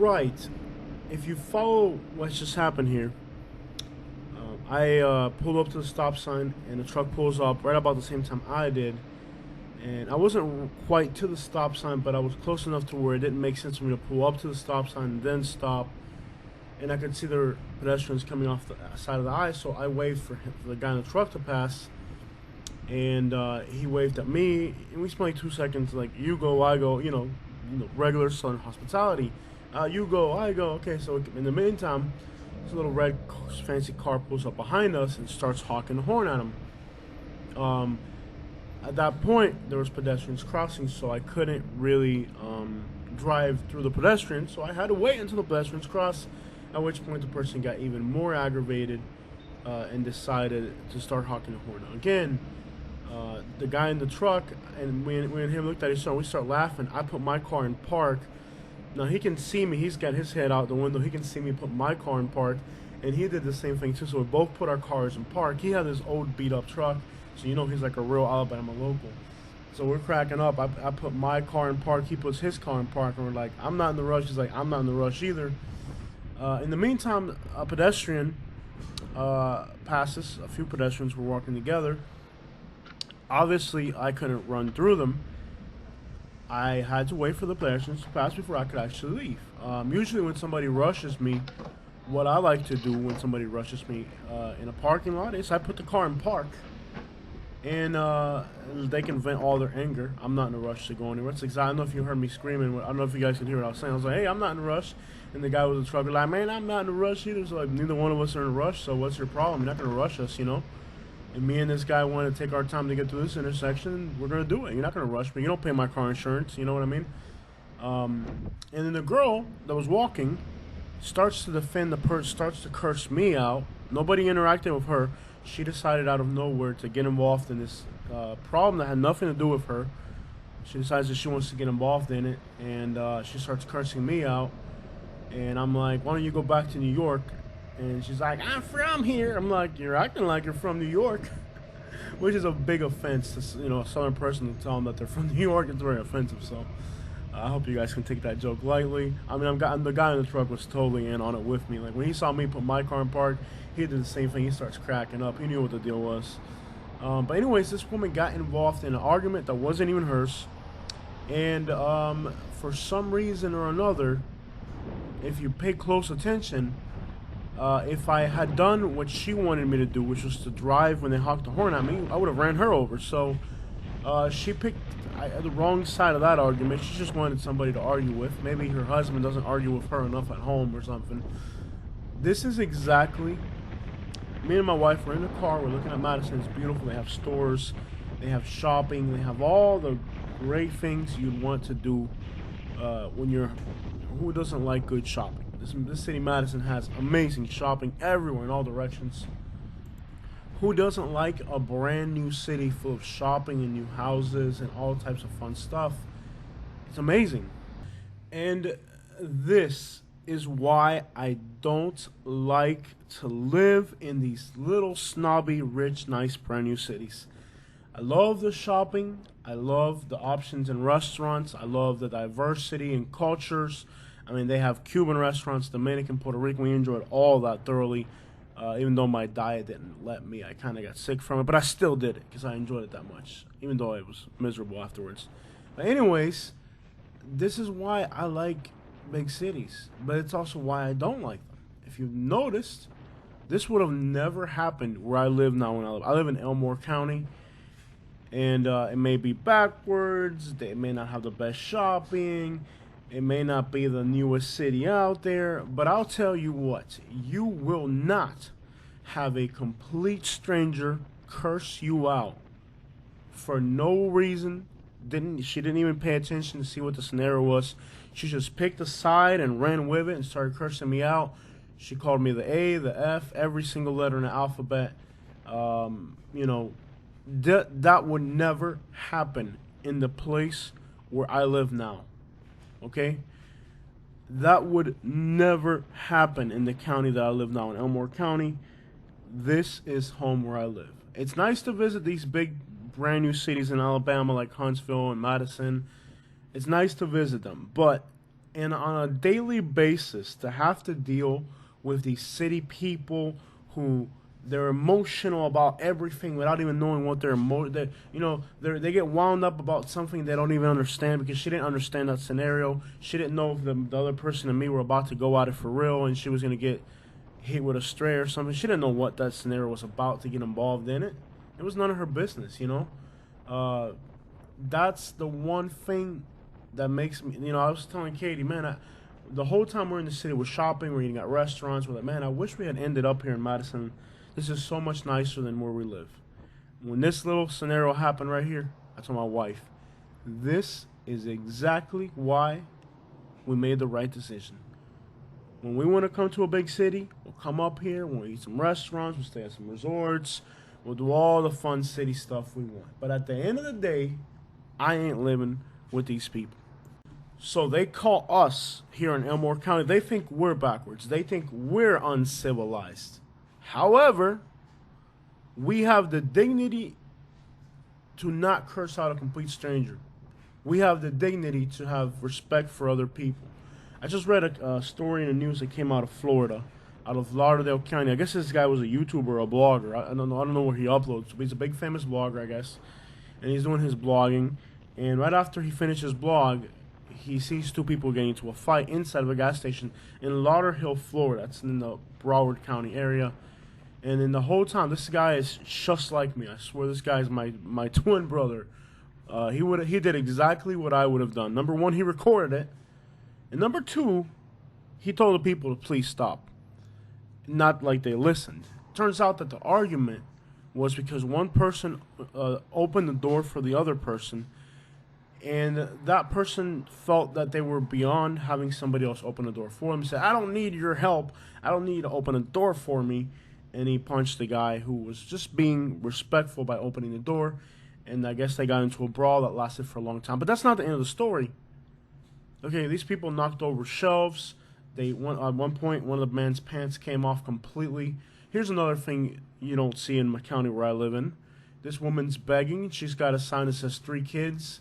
right. If you follow what's just happened here, I pulled up to the stop sign, and the truck pulls up right about the same time I did. And I wasn't quite to the stop sign, but I was close enough to where it didn't make sense for me to pull up to the stop sign and then stop. And I could see the pedestrians coming off the side of the aisle, so I waved for the guy in the truck to pass. And he waved at me, and we spent like 2 seconds, like, you go, I go, regular Southern hospitality. You go, I go. Okay, so in the meantime, this little red fancy car pulls up behind us and starts honking the horn at him. At that point, there was pedestrians crossing, so I couldn't really drive through the pedestrians, so I had to wait until the pedestrians crossed, at which point the person got even more aggravated and decided to start honking the horn again. The guy in the truck and we and him looked at each other. We start laughing. I put my car in park. Now he can see me. He's got his head out the window. He can see me put my car in park, and he did the same thing too. So we both put our cars in park. He had this old beat up truck, so he's like a real Alabama local. So we're cracking up. I put my car in park. He puts his car in park, and we're like, I'm not in the rush. He's like, I'm not in the rush either. In the meantime, a pedestrian passes. A few pedestrians were walking together. Obviously, I couldn't run through them. I had to wait for the pedestrians to pass before I could actually leave. Usually when somebody rushes me, what I like to do when somebody rushes me in a parking lot is I put the car in park. And they can vent all their anger. I'm not in a rush to go anywhere. It's exactly, I don't know if you heard me screaming. I don't know if you guys can hear what I was saying. I was like, hey, I'm not in a rush. And the guy with the truck was like, man, I'm not in a rush either. So like, neither one of us are in a rush, so what's your problem? You're not going to rush us, And me and this guy want to take our time to get through this intersection. We're going to do it. You're not going to rush me. You don't pay my car insurance. You know what I mean? And then the girl that was walking starts to defend the person, starts to curse me out. Nobody interacted with her. She decided out of nowhere to get involved in this problem that had nothing to do with her. She decides that she wants to get involved in it, and she starts cursing me out. And I'm like, why don't you go back to New York? And she's like, I'm from here. I'm like, you're acting like you're from New York, which is a big offense to a Southern person to tell them that they're from New York. It's very offensive. So I hope you guys can take that joke lightly. I mean, the guy in the truck was totally in on it with me. Like when he saw me put my car in park, he did the same thing. He starts cracking up. He knew what the deal was. But anyways, this woman got involved in an argument that wasn't even hers. And for some reason or another, if you pay close attention, if I had done what she wanted me to do, which was to drive when they honked the horn at me, I would have ran her over. So she picked the wrong side of that argument. She just wanted somebody to argue with. Maybe her husband doesn't argue with her enough at home or something. This is exactly... Me and my wife were in the car. We're looking at Madison. It's beautiful. They have stores. They have shopping. They have all the great things you'd want to do when you're... Who doesn't like good shopping? This city, Madison, has amazing shopping everywhere in all directions. Who doesn't like a brand new city full of shopping and new houses and all types of fun stuff? It's amazing. And this is why I don't like to live in these little snobby, rich, nice, brand new cities. I love the shopping. I love the options in restaurants. I love the diversity in cultures. I mean, they have Cuban restaurants, Dominican, Puerto Rican. We enjoyed all that thoroughly. Even though my diet didn't let me, I kind of got sick from it. But I still did it because I enjoyed it that much, even though it was miserable afterwards. But anyways, this is why I like big cities. But it's also why I don't like them. If you've noticed, this would have never happened where I live now. I live in Elmore County. And it may be backwards. They may not have the best shopping. It may not be the newest city out there, but I'll tell you what, you will not have a complete stranger curse you out for no reason. She didn't even pay attention to see what the scenario was. She just picked a side and ran with it and started cursing me out. She called me the A, the F, every single letter in the alphabet. That would never happen in the place where I live now. Okay? That would never happen in the county that I live now, in Elmore County. This is home where I live. It's nice to visit these big, brand new cities in Alabama like Huntsville and Madison. It's nice to visit them. But And on a daily basis, to have to deal with these city people who they're emotional about everything without even knowing what they get wound up about something they don't even understand, because she didn't understand that scenario. She didn't know if the other person and me were about to go at it for real and she was going to get hit with a stray or something. She didn't know what that scenario was about to get involved in it. It was none of her business, you know. That's the one thing that makes me, I was telling Katie, man, the whole time we're in the city, we're shopping, we're eating at restaurants, we're like, man, I wish we had ended up here in Madison. This is so much nicer than where we live. When this little scenario happened right here, I told my wife, this is exactly why we made the right decision. When we want to come to a big city, we'll come up here, we'll eat some restaurants, we'll stay at some resorts, we'll do all the fun city stuff we want. But at the end of the day, I ain't living with these people. So they call us here in Elmore County, they think we're backwards. They think we're uncivilized. However, we have the dignity to not curse out a complete stranger. We have the dignity to have respect for other people. I just read a story in the news that came out of Florida, out of Lauderdale County. I guess this guy was a YouTuber or a blogger. I don't know where he uploads. But he's a big famous blogger, I guess. And he's doing his blogging. And right after he finished his blog, he sees two people getting into a fight inside of a gas station in Lauderhill, Florida. That's in the Broward County area. And in the whole time, this guy is just like me. I swear this guy is my twin brother. He did exactly what I would have done. Number one, he recorded it. And number two, he told the people to please stop. Not like they listened. Turns out that the argument was because one person opened the door for the other person, and that person felt that they were beyond having somebody else open the door for them. He said, I don't need your help. I don't need you to open a door for me. And he punched the guy who was just being respectful by opening the door. And I guess they got into a brawl that lasted for a long time. But that's not the end of the story. Okay, these people knocked over shelves. At one point, one of the man's pants came off completely. Here's another thing you don't see in my county where I live in. This woman's begging. She's got a sign that says 3 kids.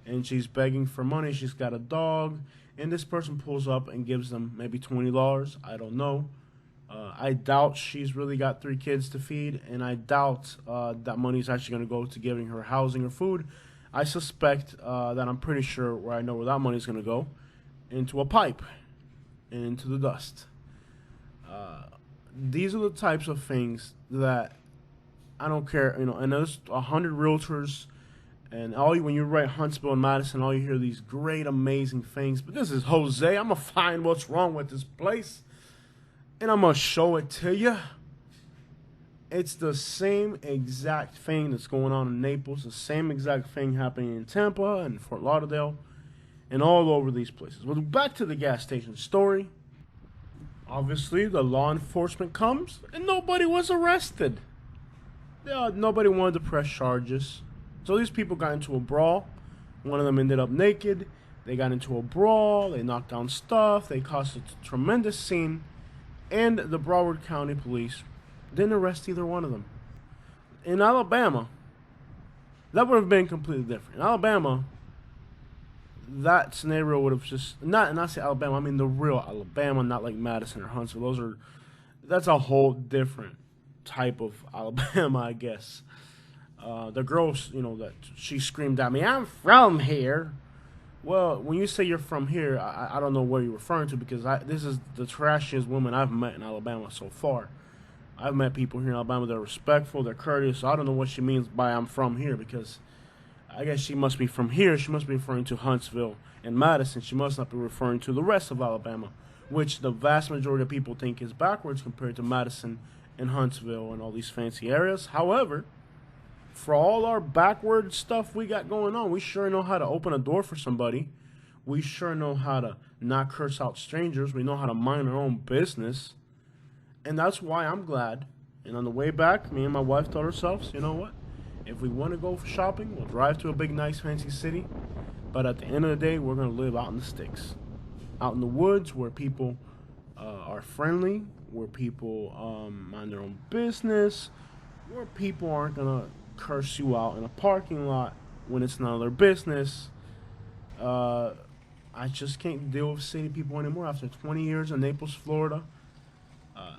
And she's begging for money. She's got a dog. And this person pulls up and gives them maybe $20. I don't know. I doubt she's really got 3 kids to feed. And I doubt that money is actually going to go to giving her housing or food. I suspect that I'm pretty sure where I know where that money is going to go. Into a pipe. And into the dust. These are the types of things that I don't care. And there's 100 realtors. And when you write Huntsville and Madison, all you hear these great, amazing things. But this is Jose. I'm going to find what's wrong with this place. And I'm going to show it to you. It's the same exact thing that's going on in Naples. The same exact thing happening in Tampa and Fort Lauderdale. And all over these places. Well, back to the gas station story. Obviously, the law enforcement comes and nobody was arrested. Nobody wanted to press charges. So these people got into a brawl. One of them ended up naked. They got into a brawl. They knocked down stuff. They caused a tremendous scene. And the Broward County Police didn't arrest either one of them. In Alabama, that would have been completely different. In Alabama, that scenario would have just... Not say Alabama, I mean the real Alabama, not like Madison or Huntsville. That's a whole different type of Alabama, I guess. The girl, that she screamed at me, I'm from here. Well, when you say you're from here, I don't know what you're referring to, because this is the trashiest woman I've met in Alabama so far. I've met people here in Alabama that are respectful, they're courteous, so I don't know what she means by I'm from here, because I guess she must be from here. She must be referring to Huntsville and Madison. She must not be referring to the rest of Alabama, which the vast majority of people think is backwards compared to Madison and Huntsville and all these fancy areas. However, for all our backward stuff we got going on, we sure know how to open a door for somebody. We sure know how to not curse out strangers. We know how to mind our own business. And that's why I'm glad. And on the way back, me and my wife told ourselves, you know what? If we want to go for shopping, we'll drive to a big, nice, fancy city. But at the end of the day, we're going to live out in the sticks. Out in the woods where people are friendly, where people mind their own business, where people aren't going to curse you out in a parking lot when it's none of their business. I just can't deal with city people anymore after 20 years in Naples, Florida.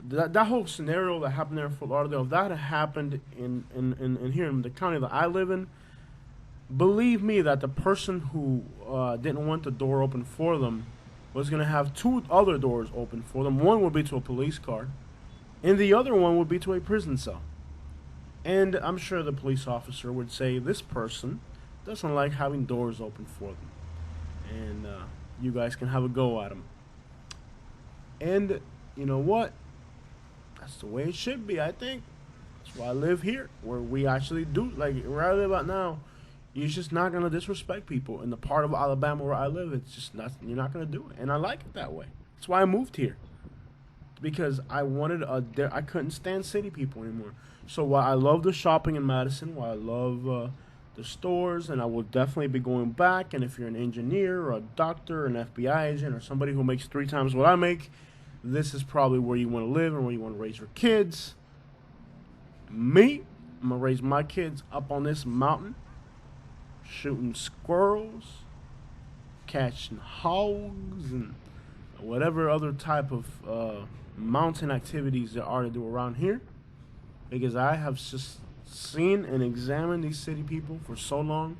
That whole scenario that happened there in Fort Lauderdale, if that had happened in here in the county that I live in, believe me that the person who didn't want the door open for them was going to have two other doors open for them. One would be to a police car, and the other one would be to a prison cell. And I'm sure the police officer would say this person doesn't like having doors open for them, and you guys can have a go at them. And you know what? That's the way it should be, I think. That's why I live here, where we actually do, like where I live at now. You're just not gonna disrespect people. In the part of Alabama where I live, it's just not. You're not gonna do it, and I like it that way. That's why I moved here, because I wanted I couldn't stand city people anymore. So while I love the shopping in Madison, while I love the stores, and I will definitely be going back. And if you're an engineer or a doctor, or an FBI agent, or somebody who makes 3 times what I make, this is probably where you want to live and where you want to raise your kids. Me, I'm gonna raise my kids up on this mountain, shooting squirrels, catching hogs, and whatever other type of mountain activities there are to do around here, because I have just seen and examined these city people for so long,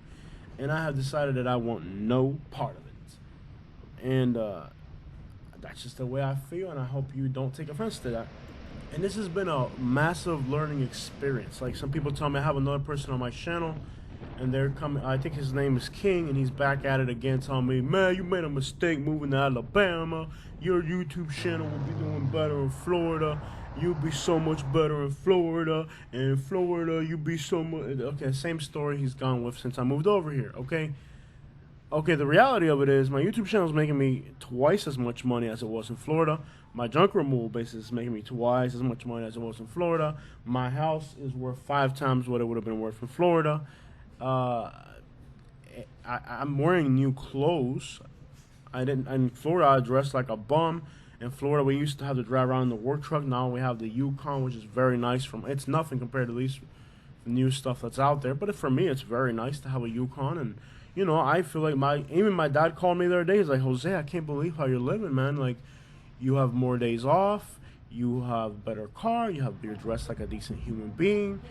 and I have decided that I want no part of it. And that's just the way I feel, and I hope you don't take offense to that. And this has been a massive learning experience. Like, some people tell me, I have another person on my channel, and they're coming, I think his name is King, and he's back at it again, telling me, man, you made a mistake moving to Alabama. Your YouTube channel will be doing better in Florida. You'll be so much better in Florida. And in Florida, you'll be so much. Okay, same story he's gone with since I moved over here, okay? Okay, the reality of it is my YouTube channel is making me twice as much money as it was in Florida. My junk removal business is making me twice as much money as it was in Florida. My house is worth 5 times what it would have been worth in Florida. I'm wearing new clothes. In Florida, I dressed like a bum. In Florida, we used to have to drive around in the work truck. Now we have the Yukon, which is very nice. It's nothing compared to these new stuff that's out there. But for me, it's very nice to have a Yukon. And you know, I feel like even my dad called me the other day. He's like, Jose, I can't believe how you're living, man. Like, you have more days off. You have a better car. You're dressed like a decent human being.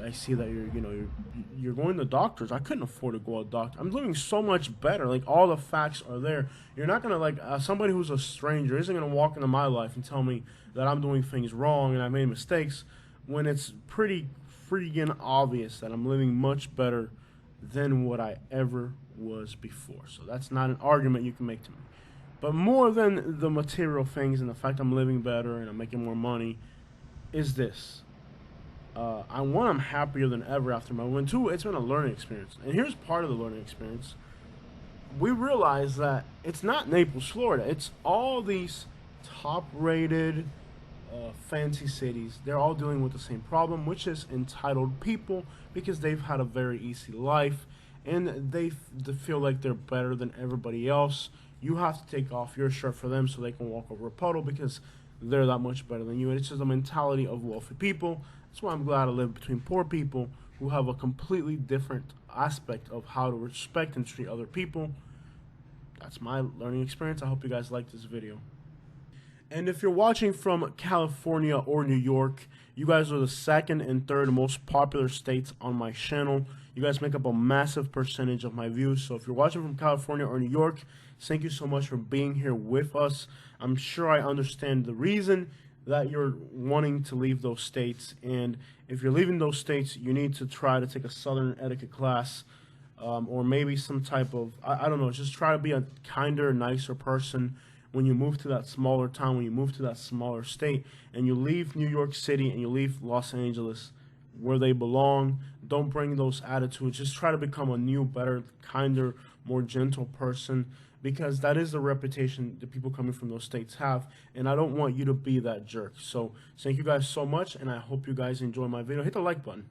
I see that you're going to doctors. I couldn't afford to go to doctor. I'm living so much better. Like, all the facts are there. You're not gonna, like, somebody who's a stranger isn't gonna walk into my life and tell me that I'm doing things wrong and I made mistakes, when it's pretty freaking obvious that I'm living much better than what I ever was before. So that's not an argument you can make to me. But more than the material things and the fact I'm living better and I'm making more money is this. I'm happier than ever after my win. 2, it's been a learning experience. And here's part of the learning experience. We realize that it's not Naples, Florida. It's all these top-rated, fancy cities. They're all dealing with the same problem, which is entitled people, because they've had a very easy life, and they feel like they're better than everybody else. You have to take off your shirt for them so they can walk over a puddle, because they're that much better than you. And it's just a mentality of wealthy people. That's why I'm glad I live between poor people who have a completely different aspect of how to respect and treat other people. That's my learning experience. I hope you guys like this video. And if you're watching from California or New York, you guys are the 2nd and 3rd most popular states on my channel. You guys make up a massive percentage of my views. So if you're watching from California or New York, thank you so much for being here with us. I'm sure I understand the reason that you're wanting to leave those states. And if you're leaving those states, you need to try to take a Southern etiquette class, or maybe some type of, I don't know, just try to be a kinder, nicer person when you move to that smaller town, when you move to that smaller state, and you leave New York City and you leave Los Angeles where they belong. Don't bring those attitudes. Just try to become a new, better, kinder, more gentle person, because that is the reputation the people coming from those states have, and I don't want you to be that jerk. So thank you guys so much, and I hope you guys enjoy my video. Hit the like button.